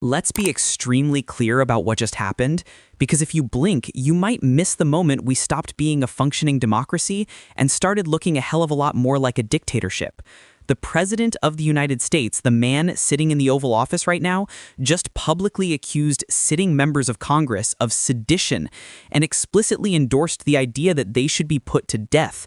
Let's be extremely clear about what just happened, because if you blink, you might miss the moment we stopped being a functioning democracy and started looking a hell of a lot more like a dictatorship. The President of the United States, the man sitting in the Oval Office right now, just publicly accused sitting members of Congress of sedition and explicitly endorsed the idea that they should be put to death.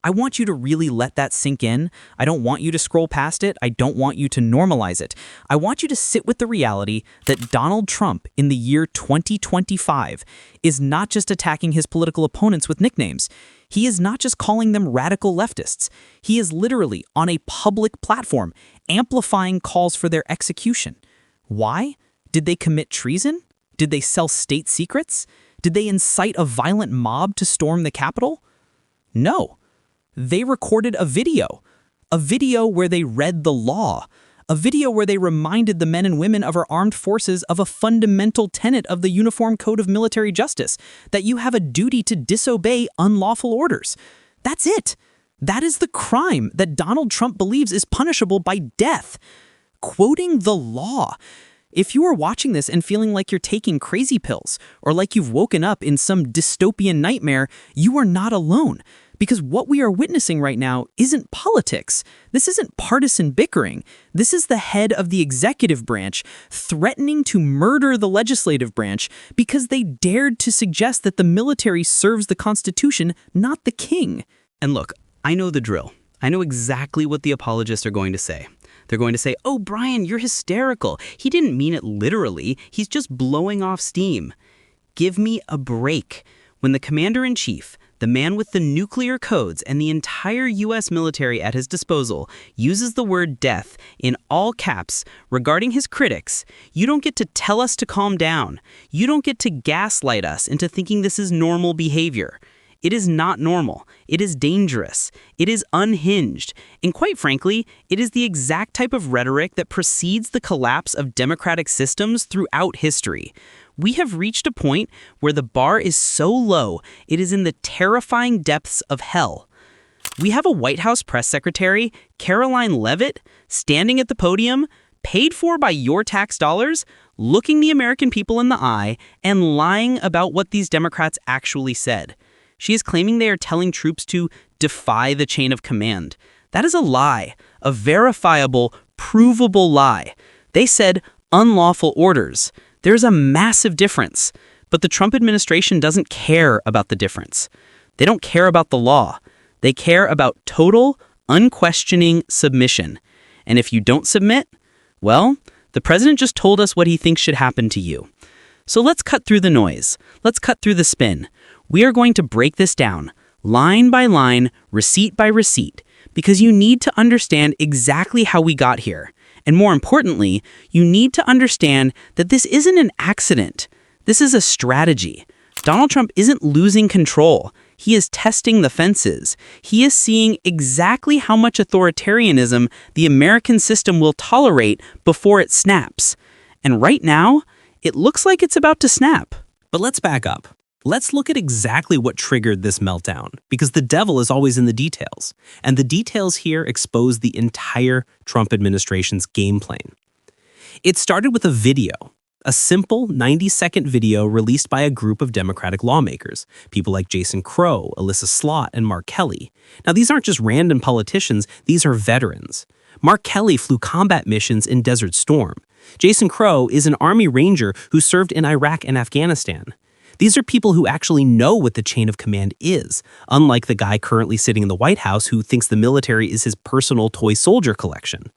I want you to really let that sink in. I don't want you to scroll past it. I don't want you to normalize it. I want you to sit with the reality that Donald Trump in the year 2025 is not just attacking his political opponents with nicknames. He is not just calling them radical leftists. He is literally on a public platform amplifying calls for their execution. Why? Did they commit treason? Did they sell state secrets? Did they incite a violent mob to storm the Capitol? No. They recorded a video where they read the law, a video where they reminded the men and women of our armed forces of a fundamental tenet of the Uniform Code of Military Justice, that you have a duty to disobey unlawful orders. That's it. That is the crime that Donald Trump believes is punishable by death. Quoting the law. If you are watching this and feeling like you're taking crazy pills, or like you've woken up in some dystopian nightmare, you are not alone. Because what we are witnessing right now isn't politics. This isn't partisan bickering. This is the head of the executive branch threatening to murder the legislative branch because they dared to suggest that the military serves the Constitution, not the king. And look, I know the drill. I know exactly what the apologists are going to say. They're going to say, "Oh, Brian, you're hysterical. He didn't mean it literally. He's just blowing off steam." Give me a break. When the commander-in-chief, the man with the nuclear codes and the entire U.S. military at his disposal, uses the word death in all caps regarding his critics, you don't get to tell us to calm down. You don't get to gaslight us into thinking this is normal behavior. It is not normal. It is dangerous. It is unhinged. And quite frankly, it is the exact type of rhetoric that precedes the collapse of democratic systems throughout history. We have reached a point where the bar is so low, it is in the terrifying depths of hell. We have a White House press secretary, Caroline Leavitt, standing at the podium, paid for by your tax dollars, looking the American people in the eye and lying about what these Democrats actually said. She is claiming they are telling troops to defy the chain of command. That is a lie, a verifiable, provable lie. They said unlawful orders. There's a massive difference, but the Trump administration doesn't care about the difference. They don't care about the law. They care about total, unquestioning submission. And if you don't submit, well, the president just told us what he thinks should happen to you. So let's cut through the noise. Let's cut through the spin. We are going to break this down, line by line, receipt by receipt, because you need to understand exactly how we got here. And more importantly, you need to understand that this isn't an accident. This is a strategy. Donald Trump isn't losing control. He is testing the fences. He is seeing exactly how much authoritarianism the American system will tolerate before it snaps. And right now, it looks like it's about to snap. But let's back up. Let's look at exactly what triggered this meltdown, because the devil is always in the details. And the details here expose the entire Trump administration's game plan. It started with a video, a simple 90-second video released by a group of Democratic lawmakers, people like Jason Crow, Alyssa Slott, and Mark Kelly. Now, these aren't just random politicians, these are veterans. Mark Kelly flew combat missions in Desert Storm. Jason Crow is an Army Ranger who served in Iraq and Afghanistan. These are people who actually know what the chain of command is, unlike the guy currently sitting in the White House who thinks the military is his personal toy soldier collection.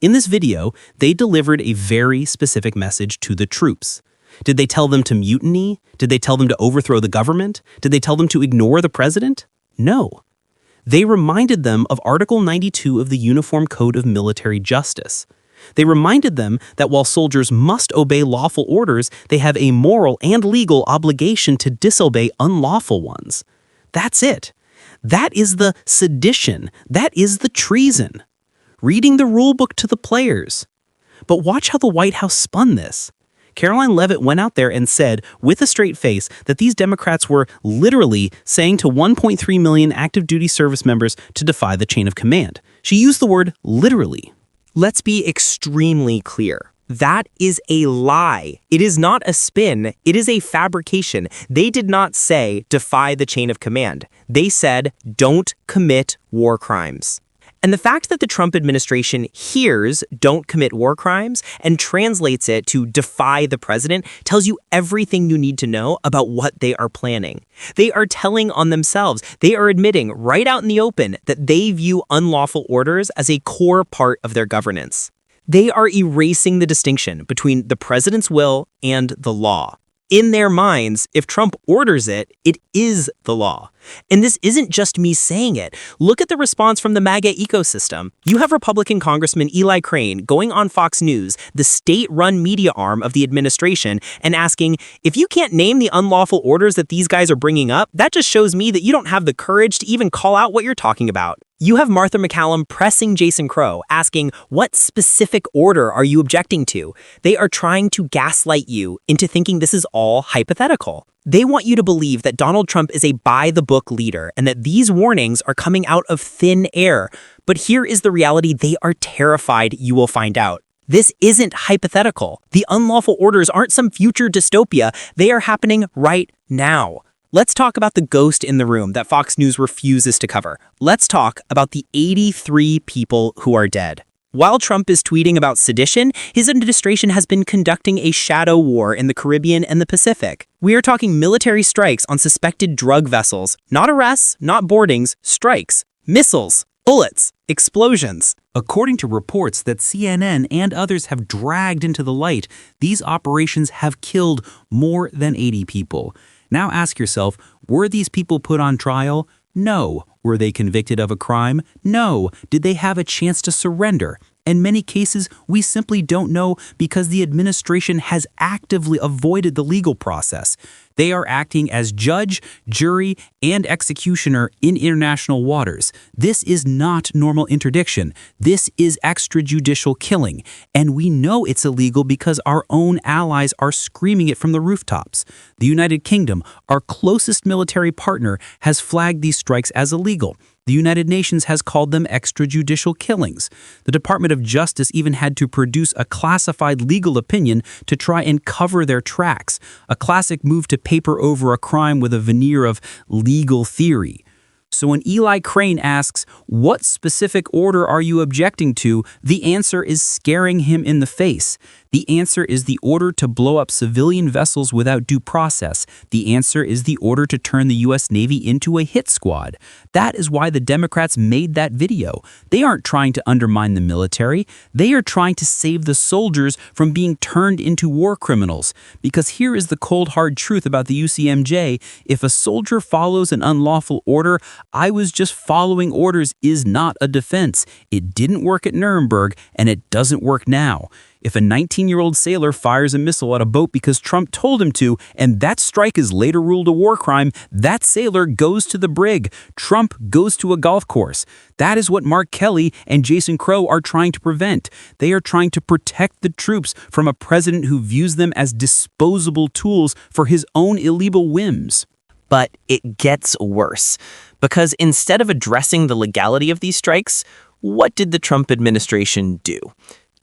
In this video, they delivered a very specific message to the troops. Did they tell them to mutiny? Did they tell them to overthrow the government? Did they tell them to ignore the president? No. They reminded them of Article 92 of the Uniform Code of Military Justice. They reminded them that while soldiers must obey lawful orders, they have a moral and legal obligation to disobey unlawful ones. That's it. That is the sedition. That is the treason. Reading the rule book to the players. But watch how the White House spun this. Caroline Leavitt went out there and said, with a straight face, that these Democrats were literally saying to 1.3 million active duty service members to defy the chain of command. She used the word literally. Let's be extremely clear. That is a lie. It is not a spin. It is a fabrication. They did not say defy the chain of command. They said don't commit war crimes. And the fact that the Trump administration hears don't commit war crimes and translates it to defy the president tells you everything you need to know about what they are planning. They are telling on themselves. They are admitting right out in the open that they view unlawful orders as a core part of their governance. They are erasing the distinction between the president's will and the law. In their minds, if Trump orders it, it is the law. And this isn't just me saying it. Look at the response from the MAGA ecosystem. You have Republican Congressman Eli Crane going on Fox News, the state-run media arm of the administration, and asking, if you can't name the unlawful orders that these guys are bringing up, that just shows me that you don't have the courage to even call out what you're talking about. You have Martha McCallum pressing Jason Crow, asking, what specific order are you objecting to? They are trying to gaslight you into thinking this is all hypothetical. They want you to believe that Donald Trump is a by-the-book leader and that these warnings are coming out of thin air. But here is the reality they are terrified you will find out. This isn't hypothetical. The unlawful orders aren't some future dystopia. They are happening right now. Let's talk about the ghost in the room that Fox News refuses to cover. Let's talk about the 83 people who are dead. While Trump is tweeting about sedition, his administration has been conducting a shadow war in the Caribbean and the Pacific. We are talking military strikes on suspected drug vessels. Not arrests, not boardings, strikes. Missiles, bullets, explosions. According to reports that CNN and others have dragged into the light, these operations have killed more than 80 people. Now ask yourself, were these people put on trial? No. Were they convicted of a crime? No. Did they have a chance to surrender? In many cases, we simply don't know because the administration has actively avoided the legal process. They are acting as judge, jury, and executioner in international waters. This is not normal interdiction. This is extrajudicial killing. And we know it's illegal because our own allies are screaming it from the rooftops. The United Kingdom, our closest military partner, has flagged these strikes as illegal. The United Nations has called them extrajudicial killings. The Department of Justice even had to produce a classified legal opinion to try and cover their tracks, a classic move to paper over a crime with a veneer of legal theory. So when Eli Crane asks, what specific order are you objecting to, the answer is staring him in the face. The answer is the order to blow up civilian vessels without due process. The answer is the order to turn the U.S. Navy into a hit squad. That is why the Democrats made that video. They aren't trying to undermine the military. They are trying to save the soldiers from being turned into war criminals. Because here is the cold hard truth about the UCMJ. If a soldier follows an unlawful order, I was just following orders is not a defense. It didn't work at Nuremberg, and it doesn't work now. If a 19-year-old sailor fires a missile at a boat because Trump told him to, and that strike is later ruled a war crime, that sailor goes to the brig. Trump goes to a golf course. That is what Mark Kelly and Jason Crow are trying to prevent. They are trying to protect the troops from a president who views them as disposable tools for his own illegal whims. But it gets worse, because instead of addressing the legality of these strikes, what did the Trump administration do?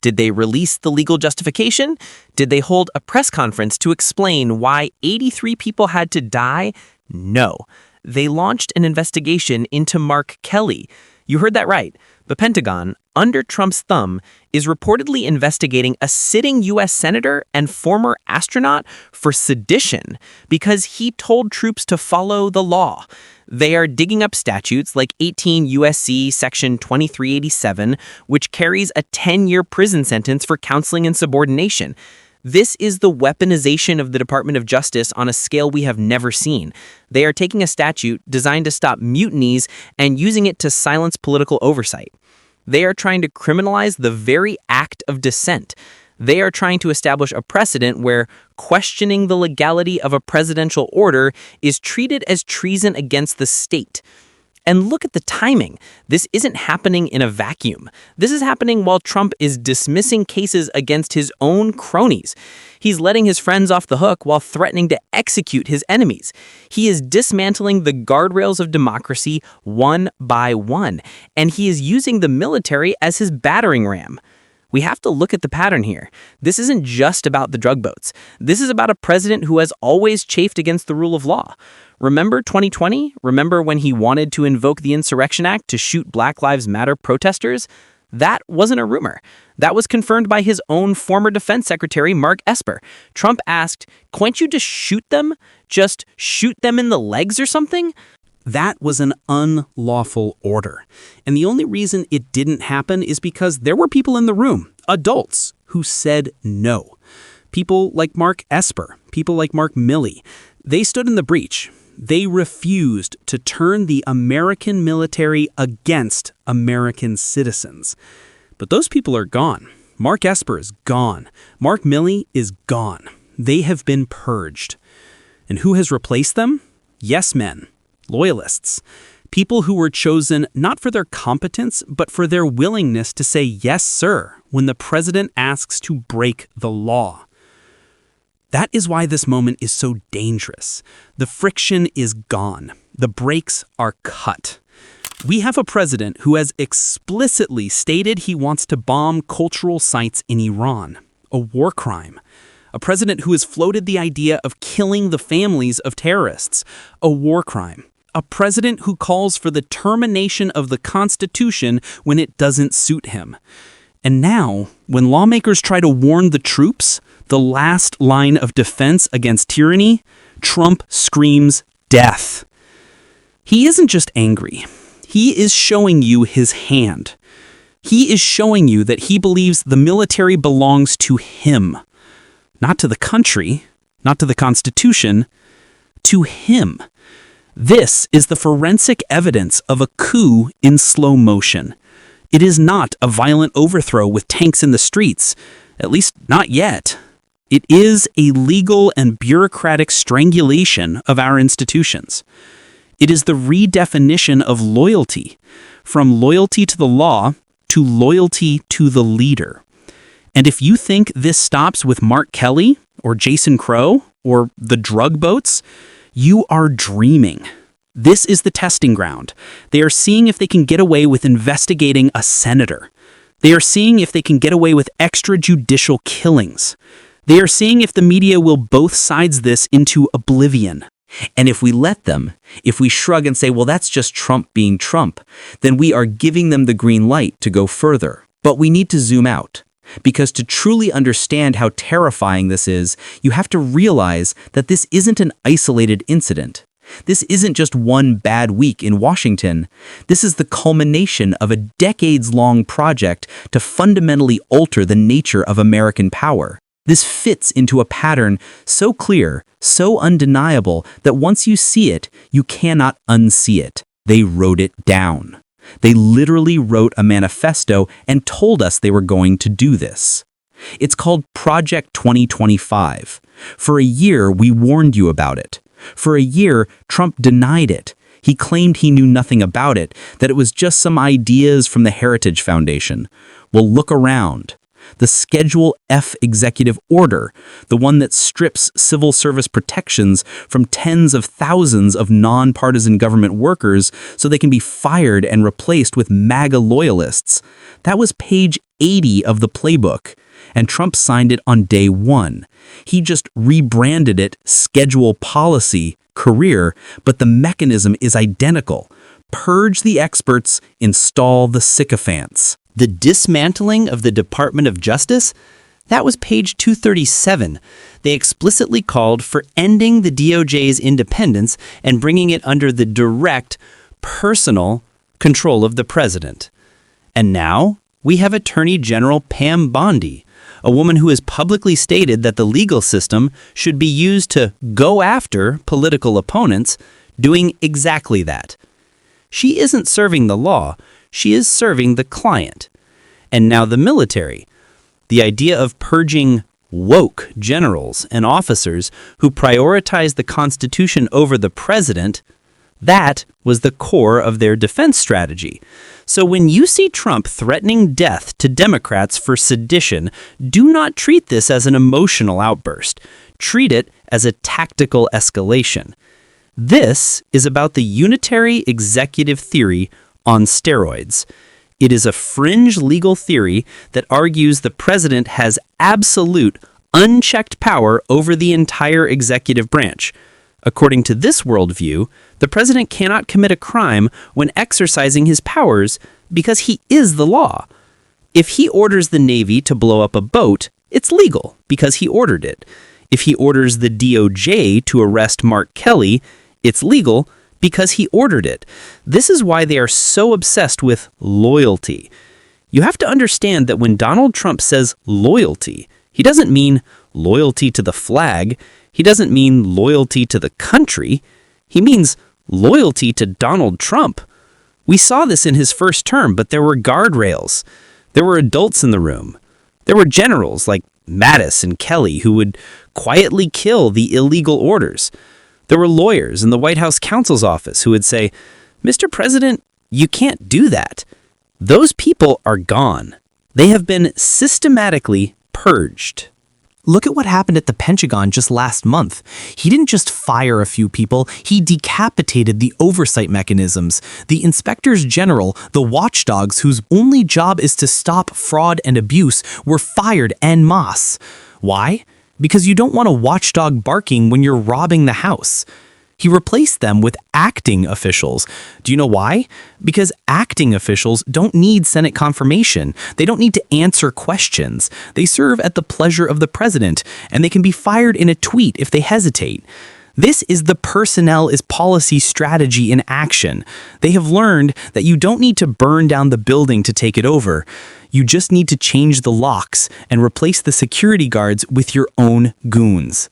Did they release the legal justification? Did they hold a press conference to explain why 83 people had to die? No. They launched an investigation into Mark Kelly. You heard that right. The Pentagon, under Trump's thumb, is reportedly investigating a sitting U.S. senator and former astronaut for sedition because he told troops to follow the law. They are digging up statutes like 18 U.S.C. Section 2387, which carries a 10-year prison sentence for counseling insubordination. This is the weaponization of the Department of Justice on a scale we have never seen. They are taking a statute designed to stop mutinies and using it to silence political oversight. They are trying to criminalize the very act of dissent. They are trying to establish a precedent where questioning the legality of a presidential order is treated as treason against the state. And look at the timing. This isn't happening in a vacuum. This is happening while Trump is dismissing cases against his own cronies. He's letting his friends off the hook while threatening to execute his enemies. He is dismantling the guardrails of democracy one by one, and he is using the military as his battering ram. We have to look at the pattern here. This isn't just about the drug boats. This is about a president who has always chafed against the rule of law. Remember 2020? Remember when he wanted to invoke the Insurrection Act to shoot Black Lives Matter protesters? That wasn't a rumor. That was confirmed by his own former defense secretary, Mark Esper. Trump asked, "Can't you just shoot them? Just shoot them in the legs or something?" That was an unlawful order. And the only reason it didn't happen is because there were people in the room, adults, who said no. People like Mark Esper, people like Mark Milley. They stood in the breach. They refused to turn the American military against American citizens. But those people are gone. Mark Esper is gone. Mark Milley is gone. They have been purged. And who has replaced them? Yes men. Loyalists, people who were chosen not for their competence, but for their willingness to say yes, sir, when the president asks to break the law. That is why this moment is so dangerous. The friction is gone. The brakes are cut. We have a president who has explicitly stated he wants to bomb cultural sites in Iran, a war crime. A president who has floated the idea of killing the families of terrorists, a war crime. A president who calls for the termination of the Constitution when it doesn't suit him. And now, when lawmakers try to warn the troops, the last line of defense against tyranny, Trump screams death. He isn't just angry. He is showing you his hand. He is showing you that he believes the military belongs to him. Not to the country, not to the Constitution, to him. This is the forensic evidence of a coup in slow motion. It is not a violent overthrow with tanks in the streets, at least not yet. It is a legal and bureaucratic strangulation of our institutions. It is the redefinition of loyalty, from loyalty to the law to loyalty to the leader. And if you think this stops with Mark Kelly or Jason Crow or the drug boats, you are dreaming. This is the testing ground. They are seeing if they can get away with investigating a senator. They are seeing if they can get away with extrajudicial killings. They are seeing if the media will both sides this into oblivion. And if we let them, if we shrug and say, well, that's just Trump being Trump, then we are giving them the green light to go further. But we need to zoom out. Because to truly understand how terrifying this is, you have to realize that this isn't an isolated incident. This isn't just one bad week in Washington. This is the culmination of a decades-long project to fundamentally alter the nature of American power. This fits into a pattern so clear, so undeniable, that once you see it, you cannot unsee it. They wrote it down. They literally wrote a manifesto and told us they were going to do this. It's called Project 2025. For a year, we warned you about it. For a year, Trump denied it. He claimed he knew nothing about it, that it was just some ideas from the Heritage Foundation. Well, look around. The Schedule F executive order, the one that strips civil service protections from tens of thousands of nonpartisan government workers so they can be fired and replaced with MAGA loyalists. That was page 80 of the playbook, and Trump signed it on day one. He just rebranded it Schedule Policy, Career, but the mechanism is identical. Purge the experts, install the sycophants. The dismantling of the Department of Justice? That was page 237. They explicitly called for ending the DOJ's independence and bringing it under the direct, personal control of the president. And now we have Attorney General Pam Bondi, a woman who has publicly stated that the legal system should be used to go after political opponents, doing exactly that. She isn't serving the law. She is serving the client. And now the military. The idea of purging woke generals and officers who prioritize the Constitution over the president, that was the core of their defense strategy. So when you see Trump threatening death to Democrats for sedition, do not treat this as an emotional outburst. Treat it as a tactical escalation. This is about the unitary executive theory on steroids. It is a fringe legal theory that argues the president has absolute, unchecked power over the entire executive branch. According to this worldview, the president cannot commit a crime when exercising his powers because he is the law. If he orders the Navy to blow up a boat, it's legal because he ordered it. If he orders the DOJ to arrest Mark Kelly, it's legal because he ordered it. This is why they are so obsessed with loyalty. You have to understand that when Donald Trump says loyalty, he doesn't mean loyalty to the flag. He doesn't mean loyalty to the country. He means loyalty to Donald Trump. We saw this in his first term, but there were guardrails. There were adults in the room. There were generals like Mattis and Kelly who would quietly kill the illegal orders. There were lawyers in the White House counsel's office who would say, "Mr. President, you can't do that." Those people are gone. They have been systematically purged. Look at what happened at the Pentagon just last month. He didn't just fire a few people, he decapitated the oversight mechanisms. The inspectors general, the watchdogs whose only job is to stop fraud and abuse, were fired en masse. Why? Because you don't want a watchdog barking when you're robbing the house. He replaced them with acting officials. Do you know why? Because acting officials don't need Senate confirmation. They don't need to answer questions. They serve at the pleasure of the president, and they can be fired in a tweet if they hesitate. This is the personnel is policy strategy in action. They have learned that you don't need to burn down the building to take it over. You just need to change the locks and replace the security guards with your own goons.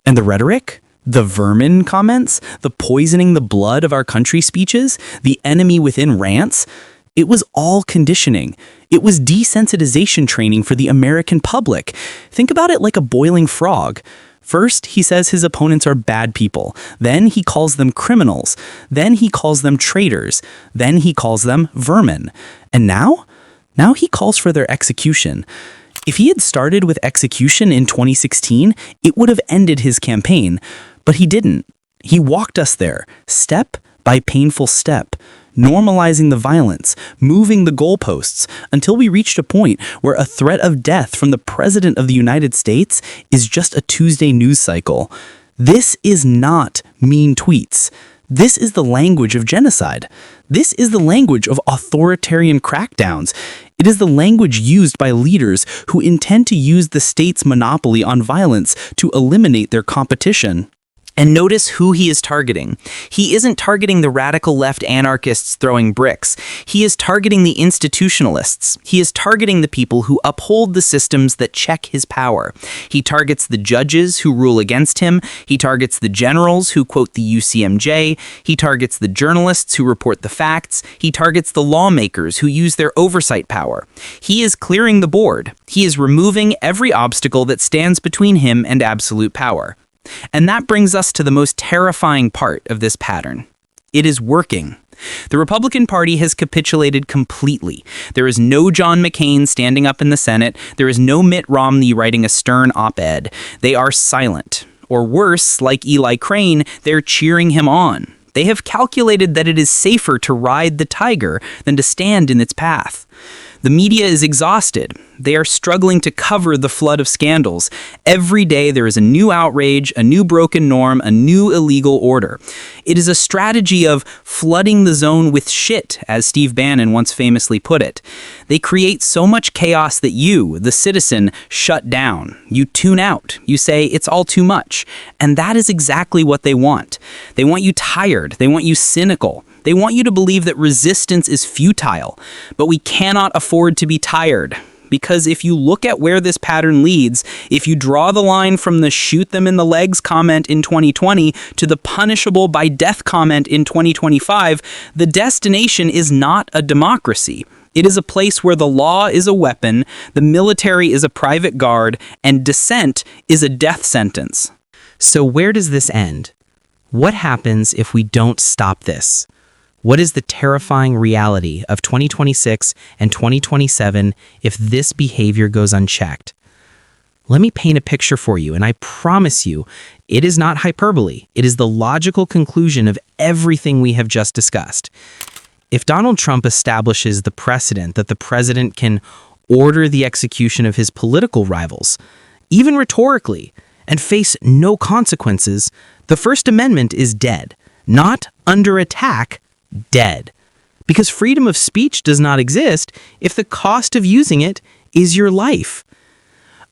And the rhetoric? The vermin comments, the poisoning the blood of our country speeches, the enemy within rants, it was all conditioning. It was desensitization training for the American public. Think about it like a boiling frog. First, he says his opponents are bad people. Then he calls them criminals. Then he calls them traitors. Then he calls them vermin. And now? Now he calls for their execution. If he had started with execution in 2016, it would have ended his campaign. But he didn't. He walked us there, step by painful step, normalizing the violence, moving the goalposts, until we reached a point where a threat of death from the President of the United States is just a Tuesday news cycle. This is not mean tweets. This is the language of genocide. This is the language of authoritarian crackdowns. It is the language used by leaders who intend to use the state's monopoly on violence to eliminate their competition. And notice who he is targeting. He isn't targeting the radical left anarchists throwing bricks. He is targeting the institutionalists. He is targeting the people who uphold the systems that check his power. He targets the judges who rule against him. He targets the generals who quote the UCMJ. He targets the journalists who report the facts. He targets the lawmakers who use their oversight power. He is clearing the board. He is removing every obstacle that stands between him and absolute power. And that brings us to the most terrifying part of this pattern. It is working. The Republican Party has capitulated completely. There is no John McCain standing up in the Senate. There is no Mitt Romney writing a stern op-ed. They are silent. Or worse, like Eli Crane, they're cheering him on. They have calculated that it is safer to ride the tiger than to stand in its path. The media is exhausted. They are struggling to cover the flood of scandals. Every day there is a new outrage, a new broken norm, a new illegal order. It is a strategy of flooding the zone with shit, as Steve Bannon once famously put it. They create so much chaos that you, the citizen, shut down. You tune out. You say, it's all too much. And that is exactly what they want. They want you tired. They want you cynical. They want you to believe that resistance is futile, but we cannot afford to be tired. Because if you look at where this pattern leads, if you draw the line from the shoot them in the legs comment in 2020 to the punishable by death comment in 2025, the destination is not a democracy. It is a place where the law is a weapon, the military is a private guard, and dissent is a death sentence. So where does this end? What happens if we don't stop this? What is the terrifying reality of 2026 and 2027 if this behavior goes unchecked? Let me paint a picture for you, and I promise you, it is not hyperbole. It is the logical conclusion of everything we have just discussed. If Donald Trump establishes the precedent that the president can order the execution of his political rivals, even rhetorically, and face no consequences, the First Amendment is dead. Not under attack, dead. Because freedom of speech does not exist if the cost of using it is your life.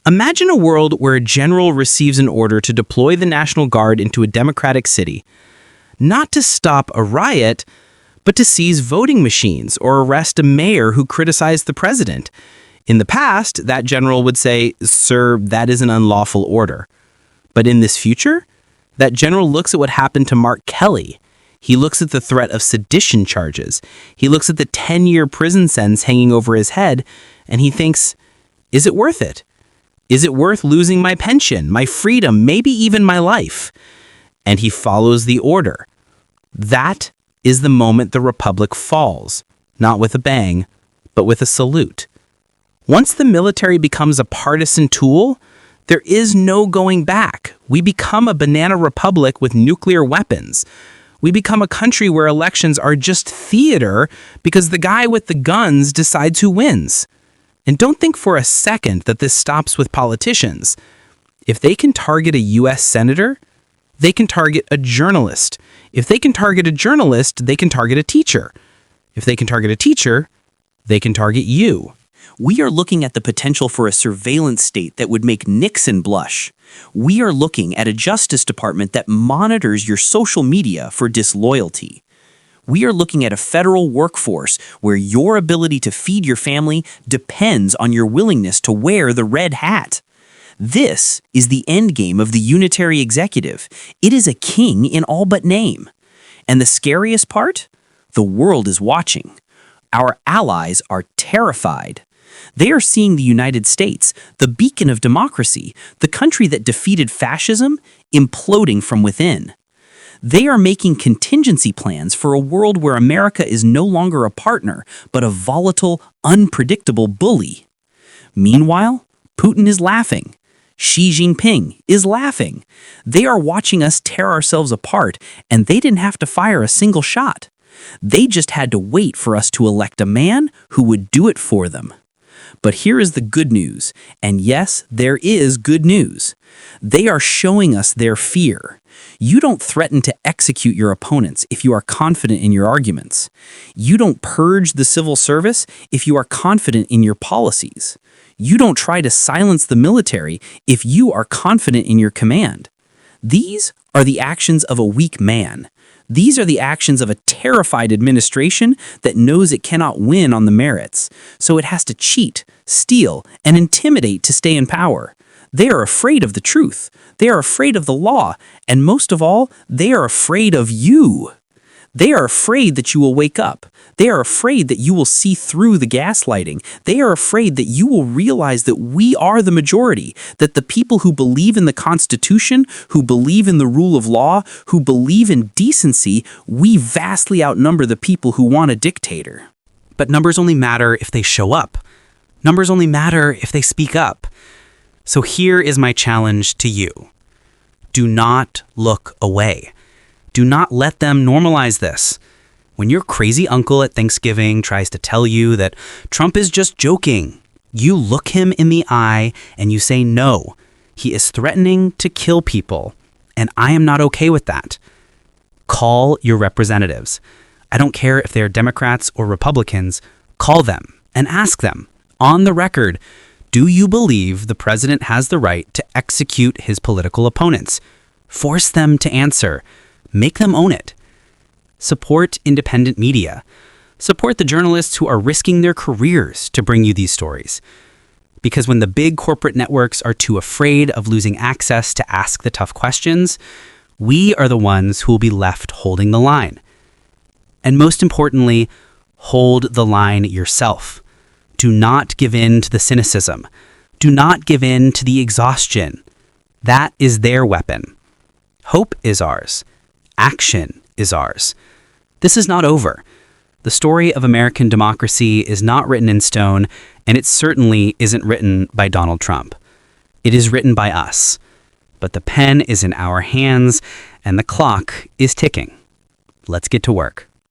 Imagine a world where a general receives an order to deploy the National Guard into a democratic city, not to stop a riot, but to seize voting machines or arrest a mayor who criticized the president. In the past, that general would say, "Sir, that is an unlawful order." But in this future, that general looks at what happened to Mark Kelly. He looks at the threat of sedition charges. He looks at the 10-year prison sentence hanging over his head, and he thinks, is it worth it? Is it worth losing my pension, my freedom, maybe even my life? And he follows the order. That is the moment the republic falls, not with a bang, but with a salute. Once the military becomes a partisan tool, there is no going back. We become a banana republic with nuclear weapons. We become a country where elections are just theater because the guy with the guns decides who wins. And don't think for a second that this stops with politicians. If they can target a U.S. senator, they can target a journalist. If they can target a journalist, they can target a teacher. If they can target a teacher, they can target you. We are looking at the potential for a surveillance state that would make Nixon blush. We are looking at a Justice Department that monitors your social media for disloyalty. We are looking at a federal workforce where your ability to feed your family depends on your willingness to wear the red hat. This is the endgame of the unitary executive. It is a king in all but name. And the scariest part? The world is watching. Our allies are terrified. They are seeing the United States, the beacon of democracy, the country that defeated fascism, imploding from within. They are making contingency plans for a world where America is no longer a partner, but a volatile, unpredictable bully. Meanwhile, Putin is laughing. Xi Jinping is laughing. They are watching us tear ourselves apart, and they didn't have to fire a single shot. They just had to wait for us to elect a man who would do it for them. But here is the good news, and yes, there is good news. They are showing us their fear. You don't threaten to execute your opponents if you are confident in your arguments. You don't purge the civil service if you are confident in your policies. You don't try to silence the military if you are confident in your command. These are the actions of a weak man. These are the actions of a terrified administration that knows it cannot win on the merits, so it has to cheat, steal, and intimidate to stay in power. They are afraid of the truth. They are afraid of the law, and most of all, they are afraid of you. They are afraid that you will wake up. They are afraid that you will see through the gaslighting. They are afraid that you will realize that we are the majority, that the people who believe in the Constitution, who believe in the rule of law, who believe in decency, we vastly outnumber the people who want a dictator. But numbers only matter if they show up. Numbers only matter if they speak up. So here is my challenge to you. Do not look away. Do not let them normalize this. When your crazy uncle at Thanksgiving tries to tell you that Trump is just joking, you look him in the eye and you say, no, he is threatening to kill people, and I am not okay with that. Call your representatives. I don't care if they're Democrats or Republicans. Call them and ask them, on the record, do you believe the president has the right to execute his political opponents? Force them to answer. Make them own it. Support independent media. Support the journalists who are risking their careers to bring you these stories. Because when the big corporate networks are too afraid of losing access to ask the tough questions, we are the ones who will be left holding the line. And most importantly, hold the line yourself. Do not give in to the cynicism. Do not give in to the exhaustion. That is their weapon. Hope is ours. Action is ours. This is not over. The story of American democracy is not written in stone, and it certainly isn't written by Donald Trump. It is written by us. But the pen is in our hands, and the clock is ticking. Let's get to work.